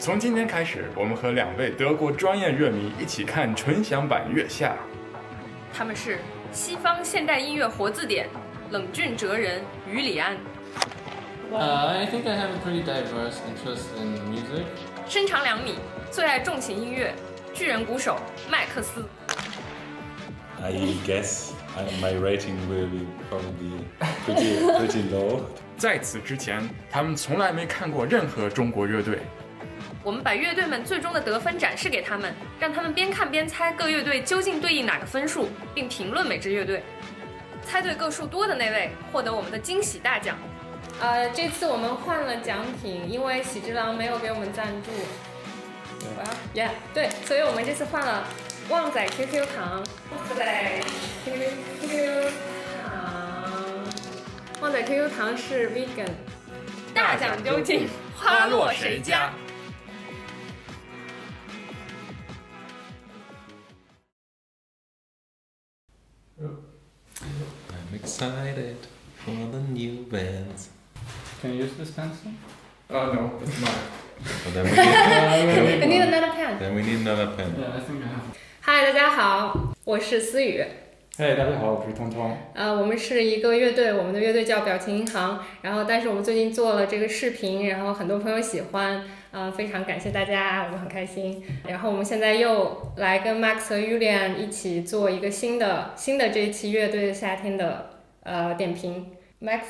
从今天开始，我们和2位德国专业乐迷一起看纯享版月下。他们是西方现代音乐活字典冷峻哲人于里安。I think I have a pretty diverse interest in music. 身长2米，最爱重型音乐，巨人鼓手麦克斯。I guess my rating will be probably pretty low. 在此之前，他们从来没看过任何中国乐队。我们把乐队们最终的得分展示给他们，让他们边看边猜各乐队究竟对应哪个分数，并评论每支乐队。猜对个数多的那位获得我们的惊喜大奖。这次我们换了奖品，因为喜之郎没有给我们赞助。对，所以我们这次换了旺仔 QQ 糖。旺仔 QQ 糖，旺仔 QQ 糖是 vegan。大奖究竟花落谁家I'm excited for the new bands. Can you use this pencil? No, it's not. But then we I need another pen. then we need another pen. Yeah, I think I have. 嗨，大家好，我是思雨。嘿，大家好，我是通通。我们是一个乐队，我们的乐队叫表情银行。然后，但是我们最近做了这个视频，然后很多朋友喜欢，非常感谢大家，我们很开心。然后我们现在又来跟 Max 和 Julian 一起做一个新的这一期乐队的夏天的点评。Max，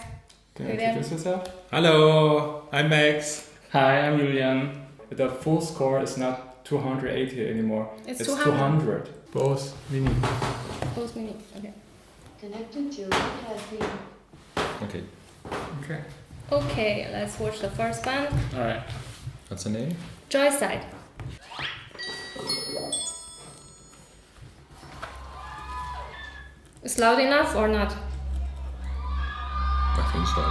Can you introduce yourself? Hello, I'm Max. Hi, I'm Julian. The full score is not 280 anymore. It's 200. Both meaning. Both minutes. Okay. Connected to caffeine. Okay. Okay. Okay, let's watch the first one. Alright. What's the name? Joyside. It's loud enough or not? I think so.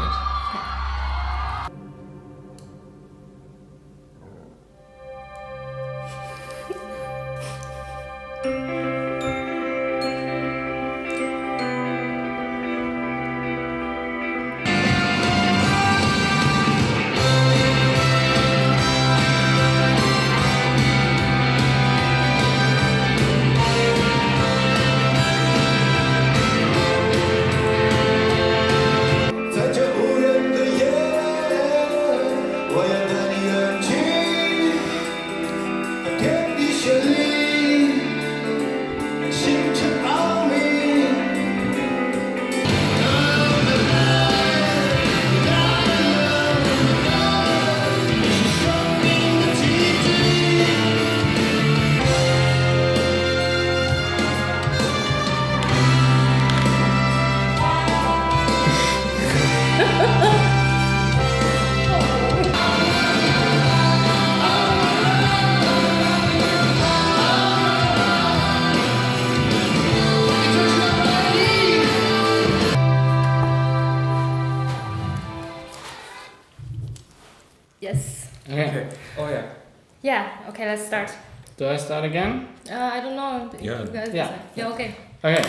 Yes. Yes. Okay. Oh yeah. Yeah. Okay, let's start. Do I start again? I don't know. Yeah. You guys Yeah. decide. Yeah. Okay. Okay.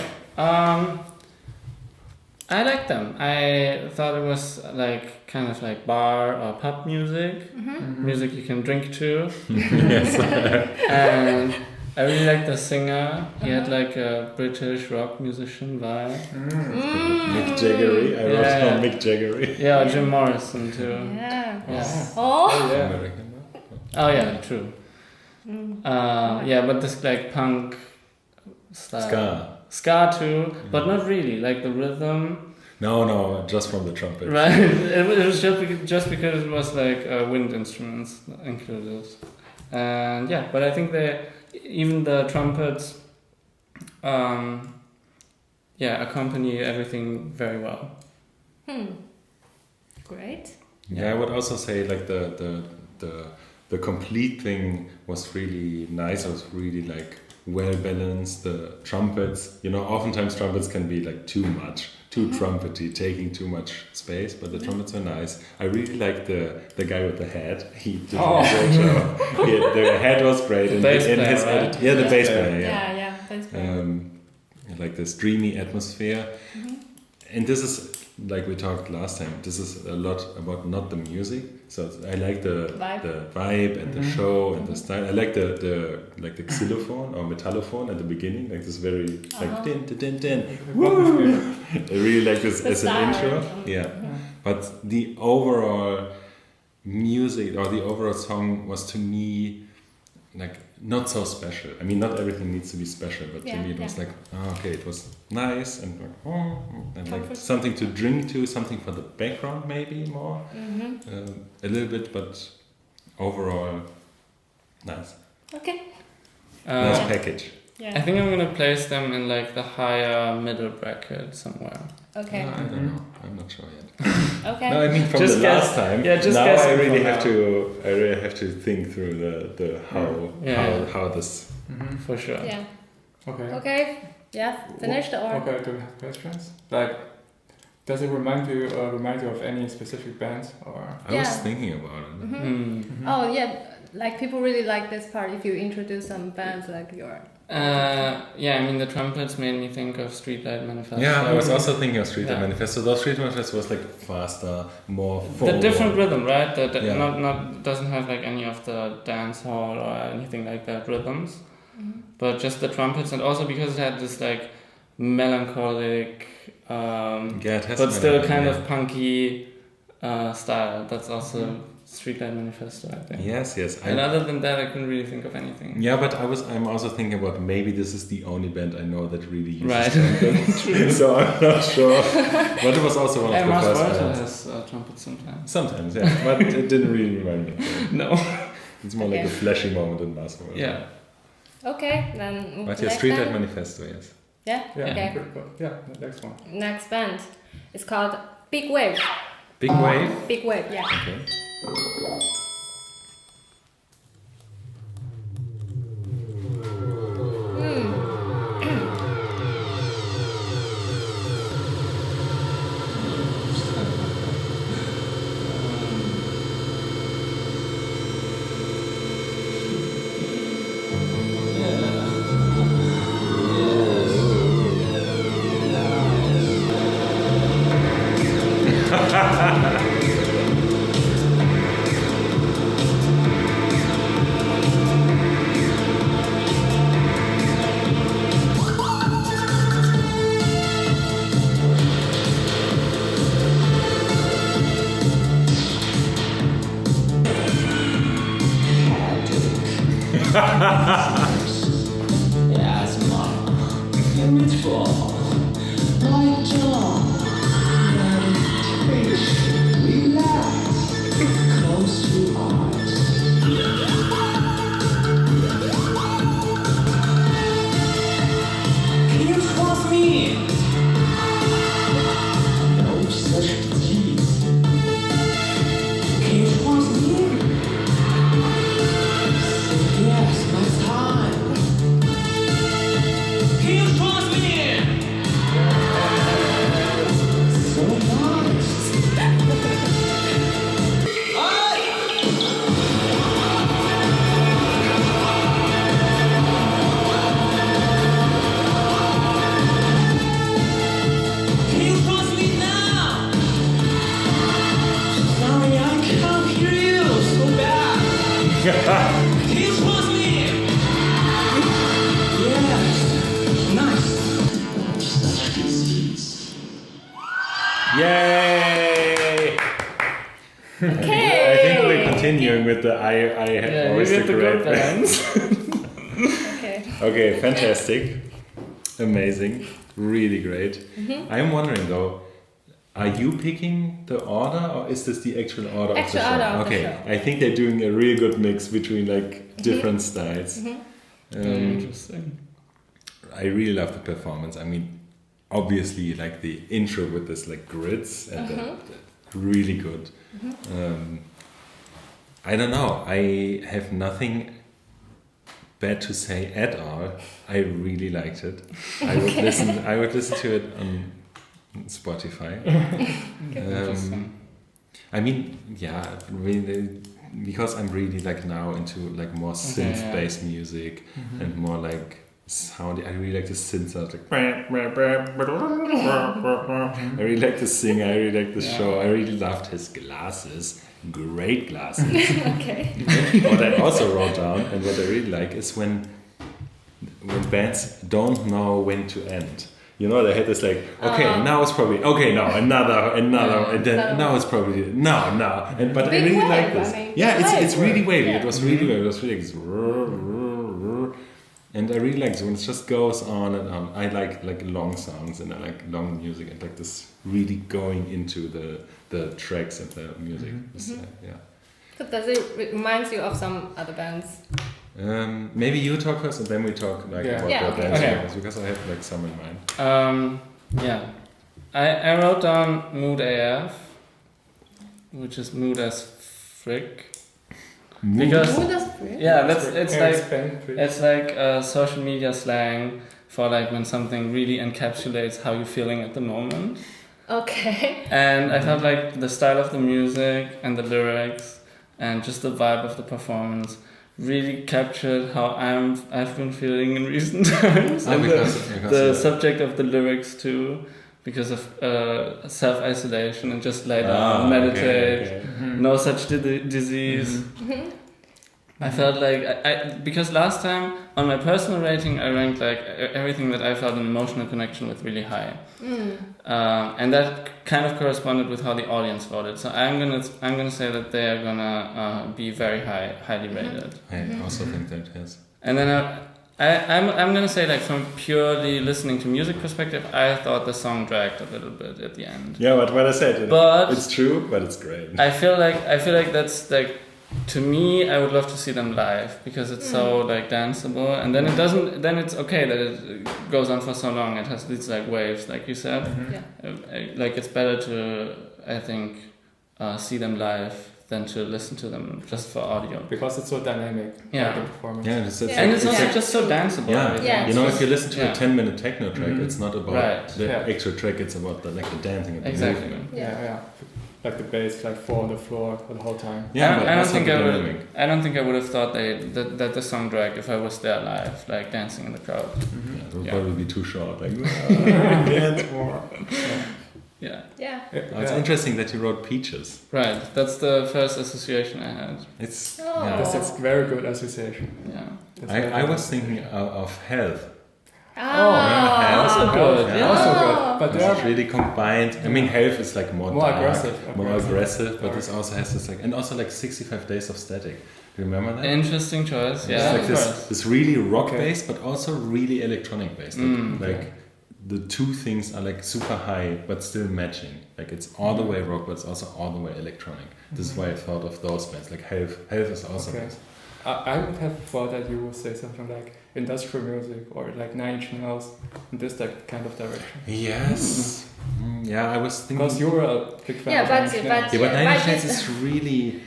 I like them. I thought it was like kind of like bar or pub music. Music you can drink to. Yes. And I really like the singer. He had like a British rock musician vibe. Mick Jaggery. I wrote down Mick Jaggery. Yeah, Jim Morrison too. Yeah. Yeah. Oh. Yeah. American. Oh yeah, true. Yeah, but this like punk style. Ska too, but not really. Like the rhythm. No, just from the trumpet. Right. It was just because it was like wind instruments included. And yeah, but I think even the trumpets, accompany everything very well. Great. Yeah, I would also say like the complete thing was really nice. It was really like well balanced. The trumpets, oftentimes trumpets can be like too trumpety, taking too much space, but the trumpets are nice. I really like the guy with the hat. He did a great job. The hat was great. The bass player, right? Yeah, the bass player. Yeah. Bass player. Like this dreamy atmosphere. And this is like we talked last time, this is a lot about not the music. So I like the vibe and the show and the style. I like the xylophone or metallophone at the beginning, like this very like din din din. Woo! I really like this as an intro. Yeah. But the overall music or the overall song was to me like not so special. I mean, not everything needs to be special, but to me it was like, okay, it was nice and like something to drink to, something for the background maybe more, a little bit, but overall nice. Okay. Nice package. Yeah. I think I'm gonna place them in like the higher middle bracket somewhere. Okay. I don't know. I'm not sure yet. Okay. No, I mean from Just the guess. last time. Yeah, just now guess I it really for have now. to. I really have to think through the how this. For sure. Yeah. Okay. Okay. Yeah. Finished or? Okay. Do we have questions? Like, does it remind you of any specific bands or? I was thinking about it. Oh yeah. Like people really like this part if you introduce some bands like your. Yeah, I mean the trumpets made me think of Streetlight Manifesto. Yeah, I was also thinking of Streetlight Manifesto. Those Streetlight Manifesto was like faster, more forward. The different rhythm, right? That Yeah. not doesn't have like any of the dance hall or anything like that rhythms, but just the trumpets, and also because it had this like melancholic, it has but still kind yeah. of punky style. That's also Streetlight Manifesto, I think. Yes. And other than that, I couldn't really think of anything. Yeah, but I'm also thinking about maybe this is the only band I know that really uses Right. trumpets. So I'm not sure. But it was also one of the Mars first Volta bands. has trumpets sometimes. Sometimes, yeah. But it didn't really remind me. No. It's more like a flashy moment in Mars Volta. Yeah. Okay, then. But yeah, next Streetlight band. Manifesto, yes. Yeah. Yeah. Okay. Good. Yeah. The next one. Next band. It's called Big Wave. Big Wave? Big Wave. Yeah. Okay. Yay! Okay. I think we're continuing with the I have always you get the good great bands. Okay. Okay, fantastic. Amazing. Really great. I'm wondering though, are you picking the order or is this the actual order Actual of the show? order of the Okay, show. I think they're doing a really good mix between like different styles. Very interesting. I really love the performance. I mean, obviously like the intro with this like grids and the really good. I don't know. I have nothing bad to say at all. I really liked it. I would listen to it on Spotify. I mean, yeah, really, because I'm really like now into like more synth-based music and more like sound. I really like the synth sound. Like, I really like the singer. I really like the show. I really loved his glasses. Great glasses. Okay. What I also wrote down and what I really like is when bands don't know when to end. You know, they had this like, okay, now it's probably, okay, no, another, and then now it's probably, no. And, but I really like this. It's really wavy. Yeah. It was really wavy. It was really and I really like it when it just goes on and on. I like long songs and I like long music and like this really going into the tracks and the music. So does it remind you of some other bands? Maybe you talk first and then we talk about the bands because I have like some in mind. I wrote down Mood AF, which is mood as frick. Because it's like social media slang for like when something really encapsulates how you're feeling at the moment. Okay. And I felt like the style of the music and the lyrics and just the vibe of the performance really captured how I've been feeling in recent times. And the subject of the lyrics too, because of self-isolation and just lay down, meditate, no such disease. I felt like, because last time on my personal rating I ranked like everything that I felt an emotional connection with really high. And that kind of corresponded with how the audience voted. So I'm gonna say that they are gonna be very highly rated. I also think that, yes. And then I'm gonna say like from purely listening to music perspective, I thought the song dragged a little bit at the end. Yeah, what I said. But it's true, but it's great. I feel like that's like, to me, I would love to see them live because it's so like danceable, and then then it's okay that it goes on for so long. It has these like waves, like you said. Like it's better to, I think, see them live than to listen to them just for audio. Because it's so dynamic. Like the performance. And it's also just so danceable. You know, if you listen to a 10-minute techno track, it's not about the actual track; it's about the dancing and the movement. Like the bass, like fall on the floor for the whole time. I don't think I would have thought that the song dragged if I was there live, like dancing in the crowd. It would probably be too short. Like dance more. It's interesting that you wrote Peaches. Right, that's the first association I had. It's very good association. I was thinking of Health. Also good. Also good. But it's really combined. I mean, Health is like more aggressive, but it also has this like, and also like 65 Days of Static. Do you remember that? Interesting choice. Yeah, it's like this really rock based, but also really electronic based. Like the two things are like super high, but still matching. Like it's all the way rock, but it's also all the way electronic. This is why I thought of those bands. Like Health is also nice. I would have thought that you would say something like industrial music or like 9 Inch Nails in this like kind of direction. Yes. I was thinking. Because you were a big fan of 9 Inch Nails. But 9 Inch Nails is really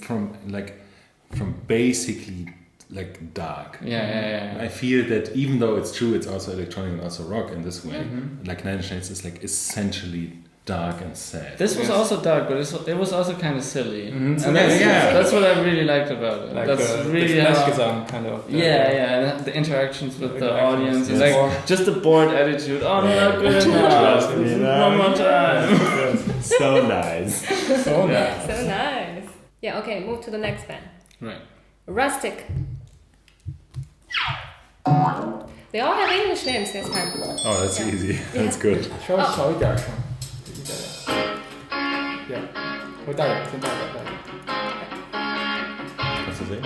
from basically like dark. I feel that even though it's true, it's also electronic and also rock in this way. Like 9 Inch Nails is like essentially dark and sad. This was also dark, but it was also kind of silly. And that's what I really liked about it. Like that's really kind of. The interactions with the audience, and like just the bored attitude. Oh, not good enough. One more time. So nice. So nice. Yeah. Okay. Move to the next band. Right. Rustic. They all have English names this time. Oh, that's easy. That's good. 稍微小一点声。会大点，先大点。What's the thing?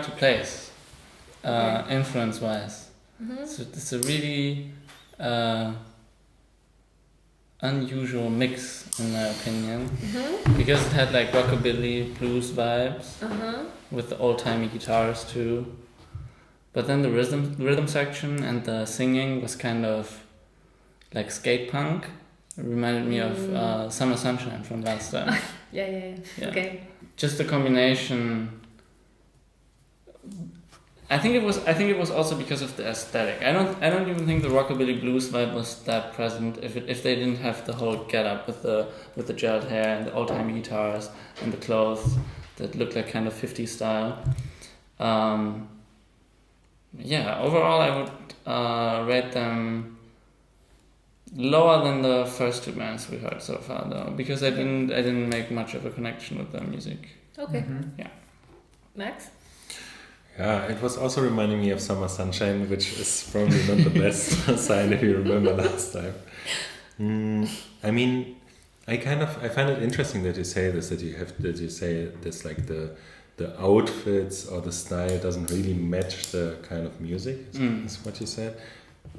to place, influence-wise. So it's a really unusual mix, in my opinion, because it had like rockabilly, blues vibes with the old-timey guitars too. But then the rhythm section and the singing was kind of like skate punk. It reminded me of Summer Sunshine from last time. Yeah. Okay. Just the combination. I think it was also because of the aesthetic. I don't even think the rockabilly blues vibe was that present if they didn't have the whole get-up with the gelled hair and the old-timey guitars and the clothes that looked like kind of 50s style. Overall I would rate them lower than the first two bands we heard so far, though, because I didn't make much of a connection with their music. Okay. Yeah. Max? Yeah, it was also reminding me of Summer Sunshine, which is probably not the best sign if you remember last time. I mean, I find it interesting that you say this, that you say this, like the outfits or the style doesn't really match the kind of music, is what you said.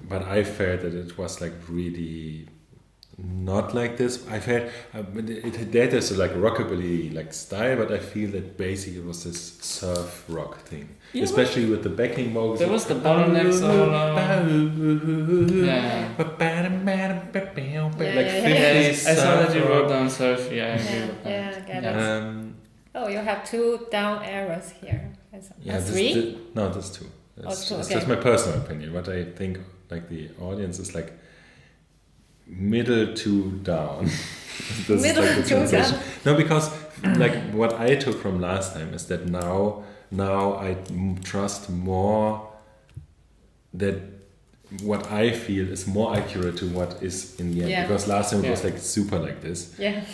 But I felt that it was like really not like this. I felt that is like rockabilly like style, but I feel that basically it was this surf rock thing, especially with the backing vocals. There was the bottleneck solo. Like 50s. I saw that you wrote down surf. Yeah, I agree with that. Yeah, get it. Oh, you have 2 down arrows here. That's 3? No, that's 2. It's 2, okay. just my personal opinion. What I think, like the audience is like middle to down. Middle like to down. No, because like what I took from last time is that now I trust more that what I feel is more accurate to what is in the end. Yeah. Because last time it was like super like this. Yeah.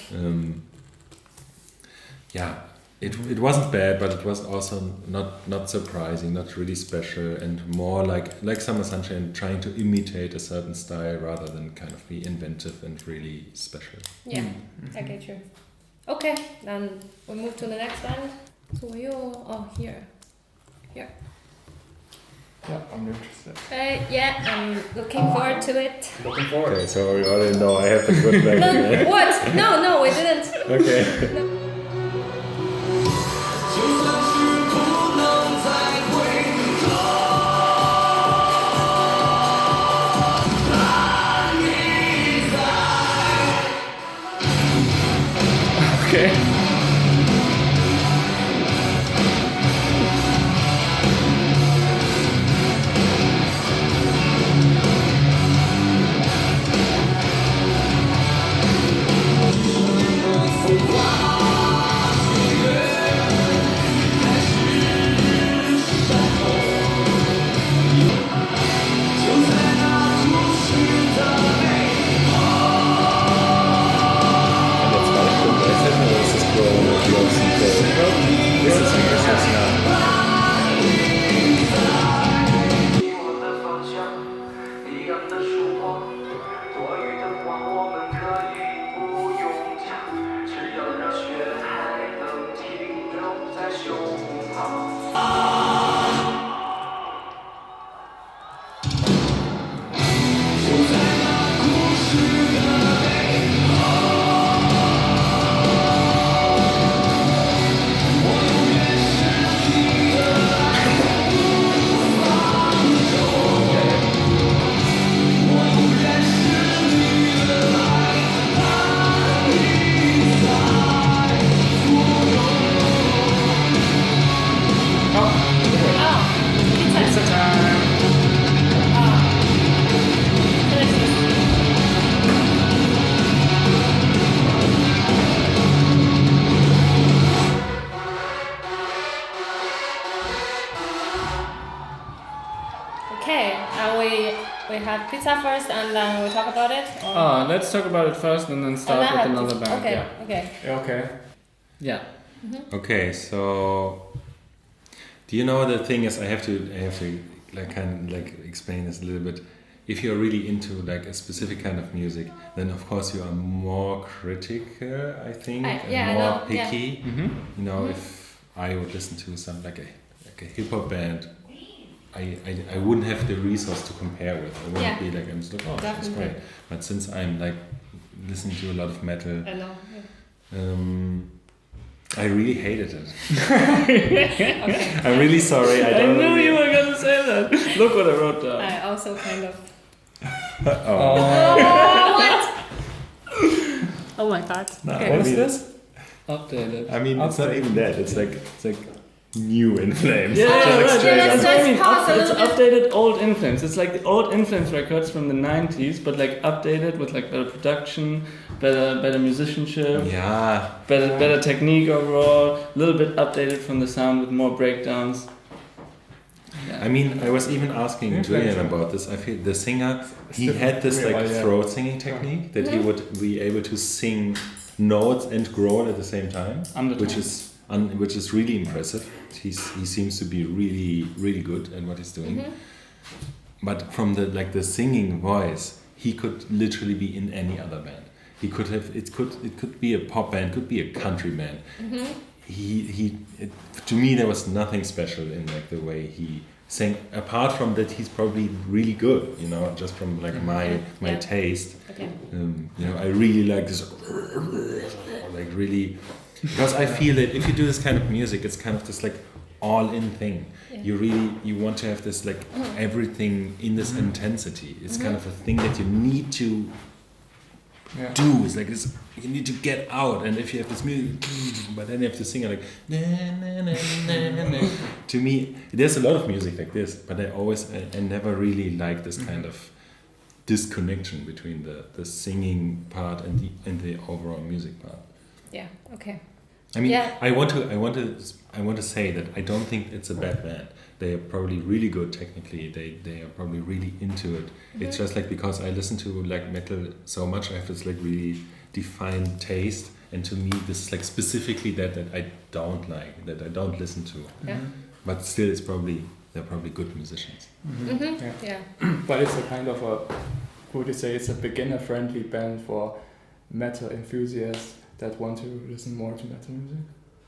It wasn't bad, but it was also not surprising, not really special, and more like Summer Sunshine, trying to imitate a certain style rather than kind of be inventive and really special. Yeah, I get you. Okay, then we move to the next band. So here. Yeah, I'm interested. I'm looking forward to it. Looking forward. Okay, so we already know I have the good back. No, what? No, we didn't. Okay. No. Okay. We have pizza first and then we talk about it? Or? Let's talk about it first and then start with another band. Okay, yeah. Okay. Yeah. Mm-hmm. Okay, so do you know the thing is I have to explain this a little bit. If you're really into like a specific kind of music, then of course you are more critical, I think, and more picky. Yeah. Mm-hmm. You know, if I would listen to some like a a hip hop band, I wouldn't have the resource to compare with. I wouldn't be like, I'm just like, oh, that's great. But since I'm like listening to a lot of metal, I know. I really hated it. Okay. I'm really sorry. I knew you were gonna say that. Look what I wrote down. I also kind of. Oh. What? Oh my god. No, Okay. What is this? Updated. I mean, it's not even that. It's like new In Flames. Yeah, Oh, right. yeah, let's That's what I mean. pause a It's little bit. updated old In Flames. It's like the old In Flames records from the 90s, but like updated with like better production, better musicianship, Yeah. better technique overall. A little bit updated from the sound with more breakdowns. I mean, I was even asking Julian about this. I feel the singer, he had this like throat singing technique that he would be able to sing notes and groan at the same time, which is really impressive. He seems to be really good at what he's doing. But from the singing voice, he could literally be in any other band. He could have it could be a pop band, could be a country band. To me there was nothing special in like the way he sang. Apart from that, he's probably really good. You know, just from like my taste. Okay. You know, I really like this. Like really. Because I feel that if you do this kind of music, it's kind of this like all-in thing. Yeah. You want to have this like everything in this intensity. It's kind of a thing that you need to do. It's like this. You need to get out, and if you have this music, but then you have to sing it like. Na, na, na, na, na. To me, there's a lot of music like this, but I never really like this kind of disconnection between the singing part and the overall music part. Yeah. Okay. I mean, I want to say that I don't think it's a bad band. They are probably really good technically. They are probably really into it. It's just like because I listen to like metal so much, I have this like really defined taste, and to me this is like specifically that I don't like, that I don't listen to. Yeah. But still, they're probably good musicians. Yeah. But it's a kind of would you say it's a beginner-friendly band for metal enthusiasts that want to listen more to metal music?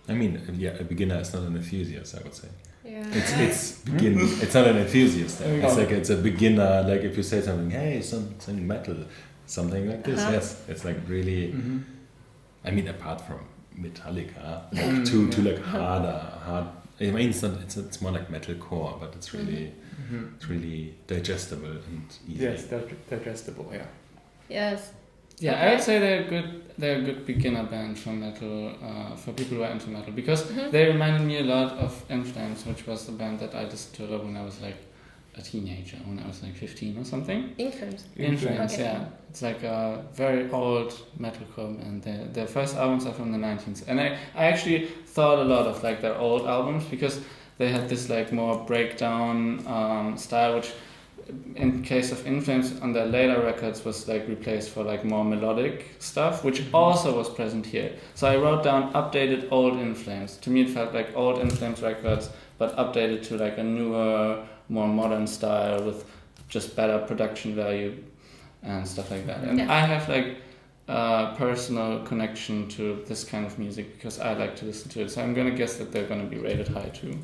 I mean, a beginner is not an enthusiast, I would say. Yeah. It's not an enthusiast. It's like it's a beginner. Like if you say something, hey, some metal, something like this. Yes, it's like really. I mean, apart from Metallica, like to like hard. I mean, it's more like metalcore, but it's really digestible and easy. Yes, digestible. Yeah. Yes. Yeah, Okay. I would say they're a good beginner band for metal, for people who are into metal, because they reminded me a lot of In Flames, which was the band that I listened to when I was like a teenager, when I was like 15 or something. In Flames. In Flames, Okay. yeah. It's like a very old metalcore band. Their first albums are from the 19th. And I actually thought a lot of like their old albums, because they had this like more breakdown style, which in case of In Flames on their later records was like replaced for like more melodic stuff, which also was present here. So I wrote down updated old In Flames. To me it felt like old In Flames records, but updated to like a newer, more modern style with just better production value and stuff like that. And I have like a personal connection to this kind of music because I like to listen to it. So I'm gonna guess that they're gonna be rated high too.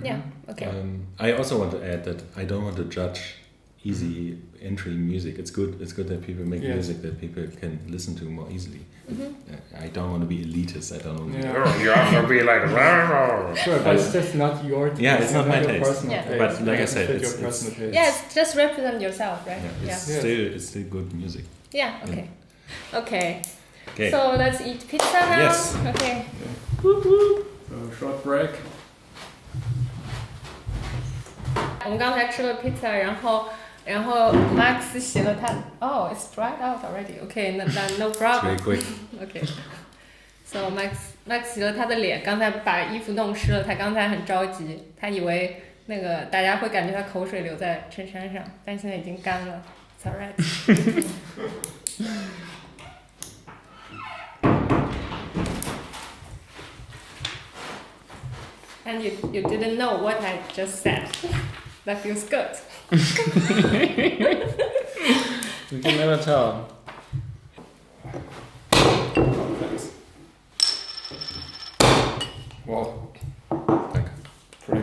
Yeah. Okay. I also want to add that I don't want to judge easy entry music. It's good that people make music that people can listen to more easily. I don't want to be elitist. I don't want to Yeah. you have to be like Sure, but it's just not your taste. Yeah, it's not my your taste. personal Yeah. taste. But like I said, Fit it's- your personal taste. Yes, just represent yourself, right? it's still good music. Yeah. Okay. Okay. Okay. So let's eat pizza now. Yes. Okay. So short break. 我们刚才吃了 pizza，然后 Max 洗了他。Oh, it's dried out already. Okay, no problem. It's very quick. Okay. So Max 洗了他的脸，刚才把衣服弄湿了，他刚才很着急，他以为那个大家会感觉他口水流在衬衫上，但现在已经干了。It's alright. And you didn't know what I just said. That feels good. You can never tell. Oh, thanks. Wow. Like, Pretty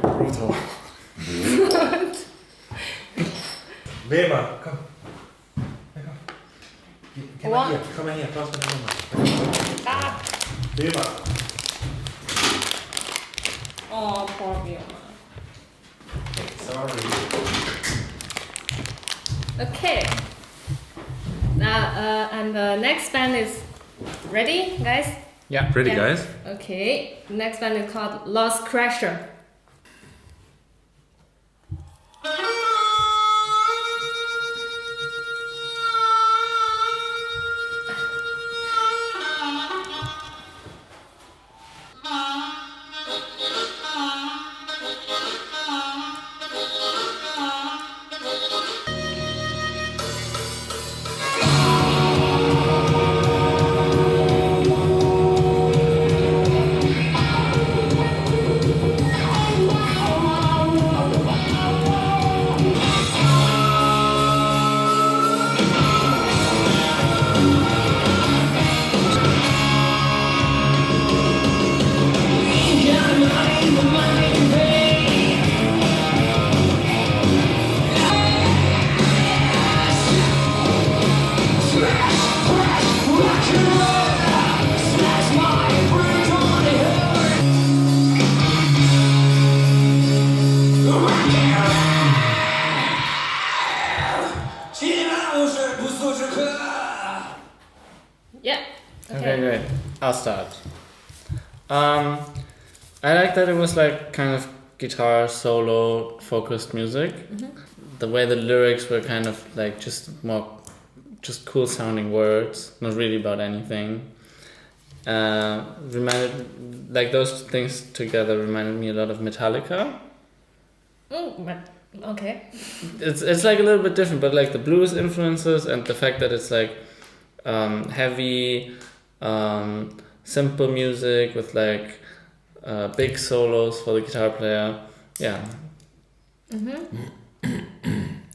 Wilma, come. Come What? here. Come here. Close to Wilma. Ah. Wilma. Oh, poor Vilma. Sorry. Okay. Now, and the next band is ready, guys? Yeah. Pretty Yeah. guys. Okay. The next band is called Lost Crasher. Yeah. Okay, great. I'll start. I like that it was like kind of guitar solo focused music. The way the lyrics were kind of like just cool sounding words, not really about anything. Reminded, like those things together reminded me a lot of Metallica. Okay. It's like a little bit different, but like the blues influences and the fact that it's like heavy, simple music with like big solos for the guitar player. Yeah.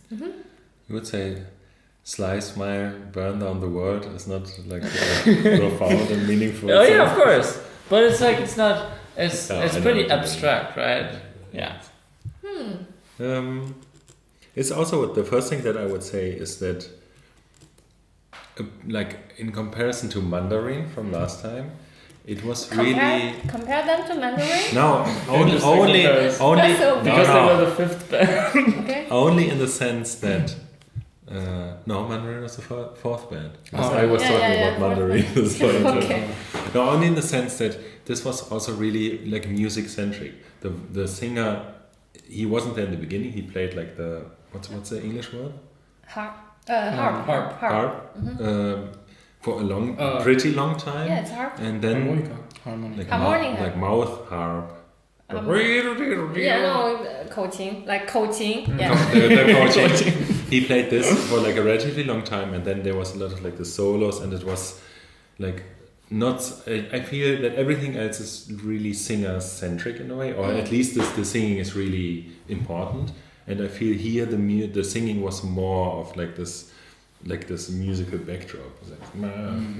You would say Sly Smile, Burn Down the World is not like profound and meaningful. Oh yeah, of course. But it's like it's not. It's No, it's I know pretty what you mean. abstract, right? Yeah. It's also the first thing that I would say is that, like in comparison to Mandarin from last time, it was really Compare them to Mandarin? no only Interesting comparison. only That's so Because no, they no. were the fifth band. Okay. Only in the sense that no, Mandarin was the fourth band. Because Oh, I was yeah, talking yeah, about fourth Mandarin. band. This point. Okay. No, only in the sense that this was also really like music centric. The singer, he wasn't there in the beginning. He played like the what's the English word? Harp. Harp. For a Oh. pretty long time. Yeah, it's harp. And then Harmonica. like, Harmonica. like mouth harp. Yeah, no, 口琴, like 口琴. Yeah. The coaching. He played this for like a relatively long time, and then there was a lot of like the solos, and it was like not. I feel that everything else is really singer centric in a way, or at least the singing is really important. And I feel here the singing was more of like this musical backdrop. It was like ma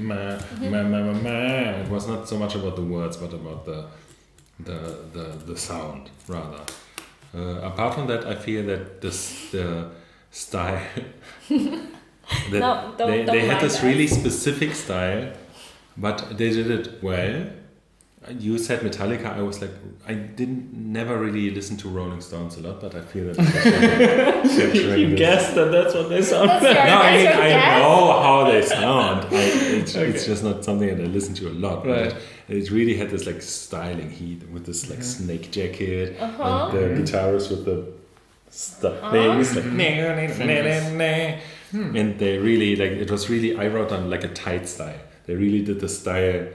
ma ma ma ma ma. It was not so much about the words, but about the sound rather. Apart from that, I feel that the style that No, don't they had mind this us. really specific style, but they did it well. You said Metallica. I was like, I never really listened to Rolling Stones a lot, but I feel that You guessed that that's what they sound That's like. your No, I mean guess. I know how they sound. It's Okay. just not something that I listen to a lot. Right. But it really had this like styling heat with this like snake jacket Uh-huh. and the guitarist with the things like and they really like it was really I wrote down like a tight style. They really did the style,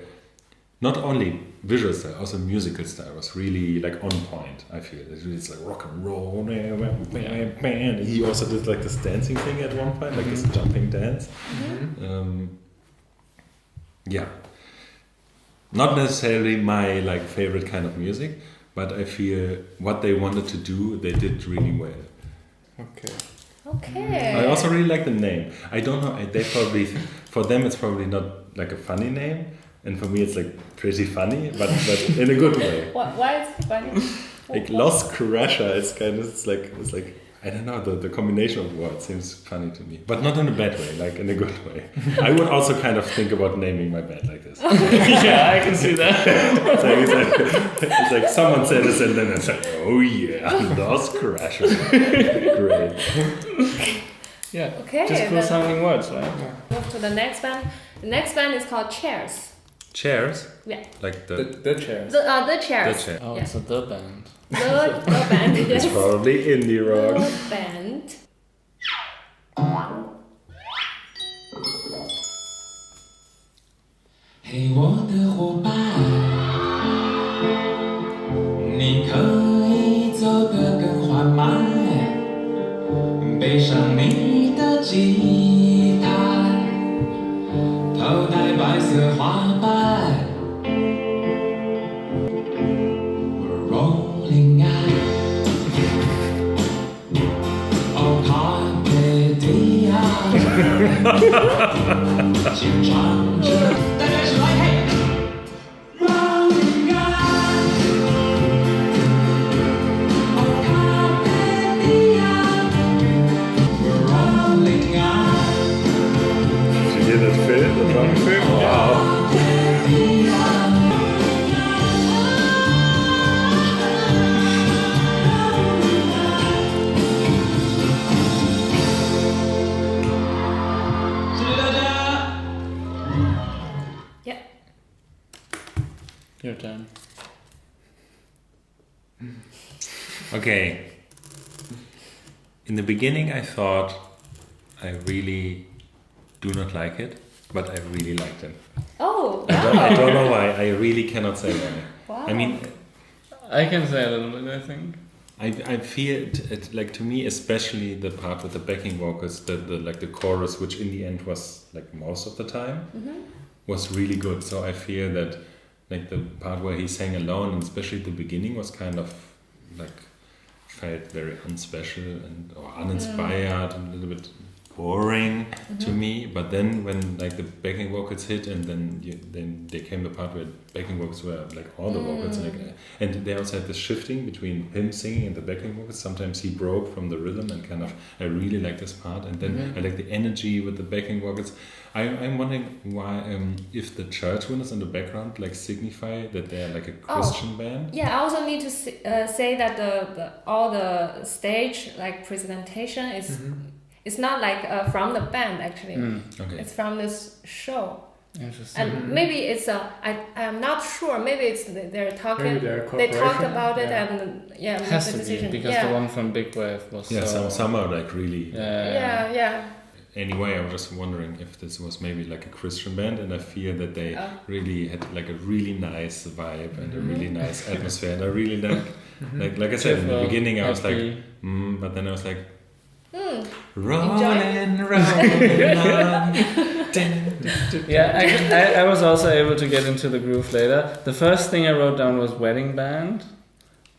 not only visual style, also musical style was really like on point. I feel it's like rock and roll. And he also did like this dancing thing at one point, like this jumping dance. Yeah, not necessarily my like favorite kind of music, but I feel what they wanted to do, they did really well. Okay. Okay. I also really like the name. I don't know. They probably for them it's probably not like a funny name, and for me it's like pretty funny, but in a good way. Why is it funny? Like Lost Crusher, it's like I don't know, the combination of words seems funny to me. But not in a bad way, like in a good way. I would also kind of think about naming my band like this. Yeah, I can see that. It's like someone said this and then it's like, oh yeah, those crashes. Great. Yeah, Okay, just cool then- sounding words, right? Move to the next band. The next band is called Chairs. Chairs? Yeah. Like The chairs. The Chairs. The chair. Oh, Yeah. it's a the band. The band. Yes. It's probably indie rock. The band. 嘿，我的伙伴，你可以走得更缓慢，背上你的吉他，头戴白色花瓣。We're rolling out, oh carpe diem， 请唱着，大家一起来嘿。Rolling out, oh carpe diem, we're rolling out. Did you hear that fill, the drum fill? Wow. Yeah. Your turn. Okay. In the beginning, I thought I really do not like it, but I really liked it. Oh, I don't know why. I really cannot say why. wow. I mean, I can say a little bit, I think. I feel it like, to me, especially the part with the backing vocals, the like the chorus, which in the end was like most of the time, was really good. So I feel that like the part where he sang alone, and especially the beginning, was kind of like felt very unspecial and or uninspired, and a little bit boring to me. But then when like the backing vocals hit, and then there came the part where backing vocals were like all the vocals, like, and they also had this shifting between him singing and the backing vocals. Sometimes he broke from the rhythm, and kind of I really like this part, and then I like the energy with the backing vocals. I'm wondering why if the church windows in the background like signify that they're like a Christian band. Yeah, I also need to say that the all the stage like presentation is it's not like from the band actually. Okay. It's from this show. Interesting. And maybe it's I'm not sure. Maybe it's they're talking. Maybe they're a They talked corporation, about it yeah. and yeah, It make has the to be, decision. because yeah. the one from Big Wave was Yeah, so... some are like really. Yeah. Anyway, I was just wondering if this was maybe like a Christian band, and I feel that they really had like a really nice vibe and a really nice atmosphere, and I really like I said in the beginning, I was like, but then I was like, rolling, rolling on. Yeah, I was also able to get into the groove later. The first thing I wrote down was wedding band.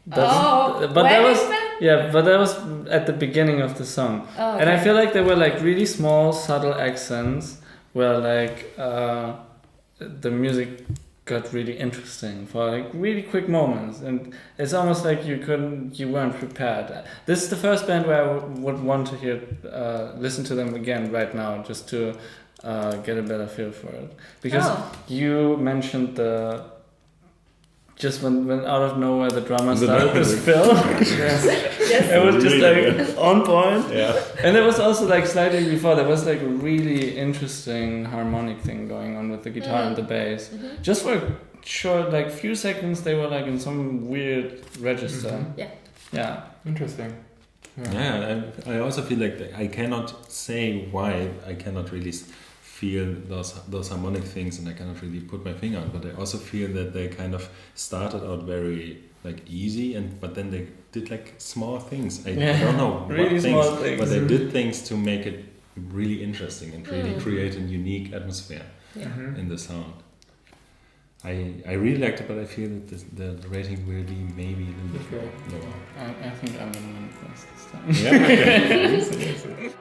But that was band? yeah, but that was at the beginning of the song. Oh, okay. And I feel like there were like really small, subtle accents where like the music got really interesting for like really quick moments, and it's almost like you weren't prepared. This is the first band where I would want to listen to them again right now, just to get a better feel for it, because you mentioned just when out of nowhere the drummer started this fill. Yes. It was just like on point. Yeah. And there was also like slightly before there was like a really interesting harmonic thing going on with the guitar and the bass. Just for a short like few seconds they were like in some weird register. Yeah. Interesting. Yeah, I also feel like I cannot say why I cannot really feel those harmonic things, and I cannot really put my finger on. But I also feel that they kind of started out very like easy, but then they did like small things. I don't know really what small things, but they did things to make it really interesting and really create a unique atmosphere in the sound. I really liked it, but I feel that the rating will be maybe a little bit lower. I think I'm gonna win this time. Yeah. Okay.